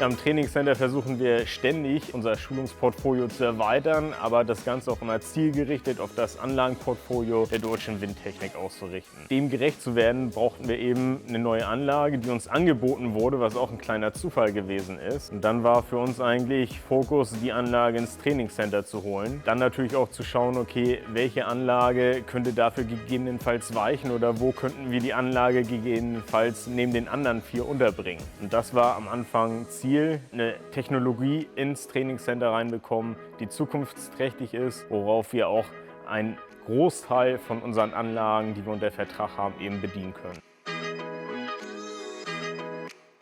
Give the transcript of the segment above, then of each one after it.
Am Trainingscenter versuchen wir ständig, unser Schulungsportfolio zu erweitern, aber das Ganze auch immer zielgerichtet auf das Anlagenportfolio der Deutschen Windtechnik auszurichten. Dem gerecht zu werden, brauchten wir eben eine neue Anlage, die uns angeboten wurde, was auch ein kleiner Zufall gewesen ist. Und dann war für uns eigentlich Fokus, die Anlage ins Trainingscenter zu holen. Dann natürlich auch zu schauen, okay, welche Anlage könnte dafür gegebenenfalls weichen oder wo könnten wir die Anlage gegebenenfalls neben den anderen 4 unterbringen. Und das war am Anfang Ziel, eine Technologie ins Trainingscenter reinbekommen, die zukunftsträchtig ist, worauf wir auch einen Großteil von unseren Anlagen, die wir unter Vertrag haben, eben bedienen können.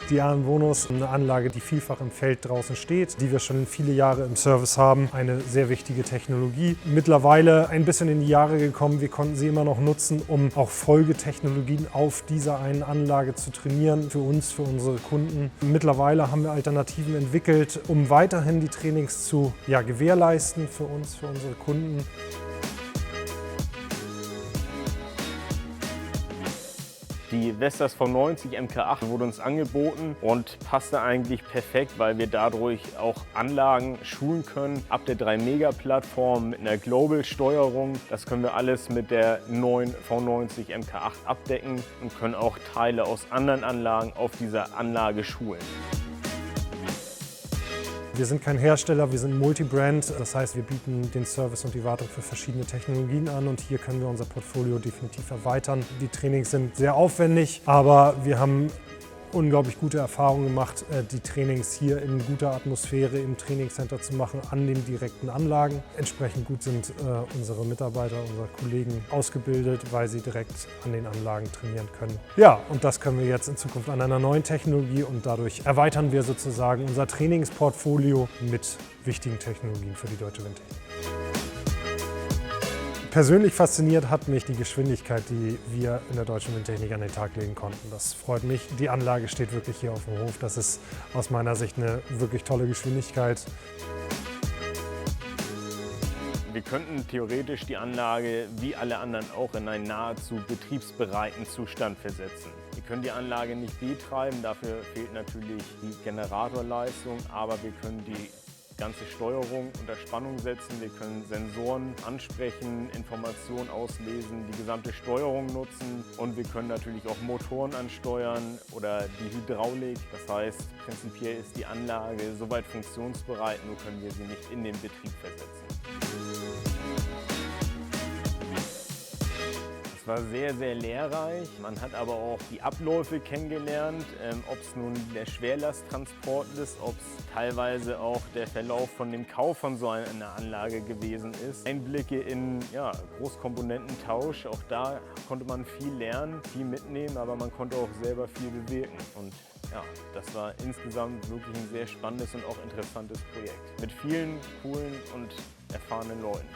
Die Ahlen-Bonus, eine Anlage, die vielfach im Feld draußen steht, die wir schon viele Jahre im Service haben. Eine sehr wichtige Technologie. Mittlerweile ein bisschen in die Jahre gekommen. Wir konnten sie immer noch nutzen, um auch Folgetechnologien auf dieser einen Anlage zu trainieren, für uns, für unsere Kunden. Mittlerweile haben wir Alternativen entwickelt, um weiterhin die Trainings zu gewährleisten für uns, für unsere Kunden. Die Vestas V90 MK8 wurde uns angeboten und passte eigentlich perfekt, weil wir dadurch auch Anlagen schulen können. Ab der 3-Mega-Plattform mit einer Global-Steuerung. Das können wir alles mit der neuen V90 MK8 abdecken und können auch Teile aus anderen Anlagen auf dieser Anlage schulen. Wir sind kein Hersteller, wir sind Multibrand. Das heißt, wir bieten den Service und die Wartung für verschiedene Technologien an und hier können wir unser Portfolio definitiv erweitern. Die Trainings sind sehr aufwendig, aber wir haben unglaublich gute Erfahrungen gemacht, die Trainings hier in guter Atmosphäre im Trainingscenter zu machen, an den direkten Anlagen. Entsprechend gut sind unsere Mitarbeiter, unsere Kollegen ausgebildet, weil sie direkt an den Anlagen trainieren können. Ja, und das können wir jetzt in Zukunft an einer neuen Technologie und dadurch erweitern wir sozusagen unser Trainingsportfolio mit wichtigen Technologien für die Deutsche Windtechnik. Persönlich fasziniert hat mich die Geschwindigkeit, die wir in der Deutschen Windtechnik an den Tag legen konnten. Das freut mich. Die Anlage steht wirklich hier auf dem Hof. Das ist aus meiner Sicht eine wirklich tolle Geschwindigkeit. Wir könnten theoretisch die Anlage, wie alle anderen auch, in einen nahezu betriebsbereiten Zustand versetzen. Wir können die Anlage nicht betreiben, dafür fehlt natürlich die Generatorleistung, aber wir können die ganze Steuerung unter Spannung setzen, wir können Sensoren ansprechen, Informationen auslesen, die gesamte Steuerung nutzen und wir können natürlich auch Motoren ansteuern oder die Hydraulik. Das heißt, prinzipiell ist die Anlage soweit funktionsbereit, nur können wir sie nicht in den Betrieb versetzen. Es war sehr, sehr lehrreich. Man hat aber auch die Abläufe kennengelernt, ob es nun der Schwerlasttransport ist, ob es teilweise auch der Verlauf von dem Kauf von so einer Anlage gewesen ist. Einblicke in Großkomponententausch, auch da konnte man viel lernen, viel mitnehmen, aber man konnte auch selber viel bewirken. Und ja, das war insgesamt wirklich ein sehr spannendes und auch interessantes Projekt mit vielen coolen und erfahrenen Leuten.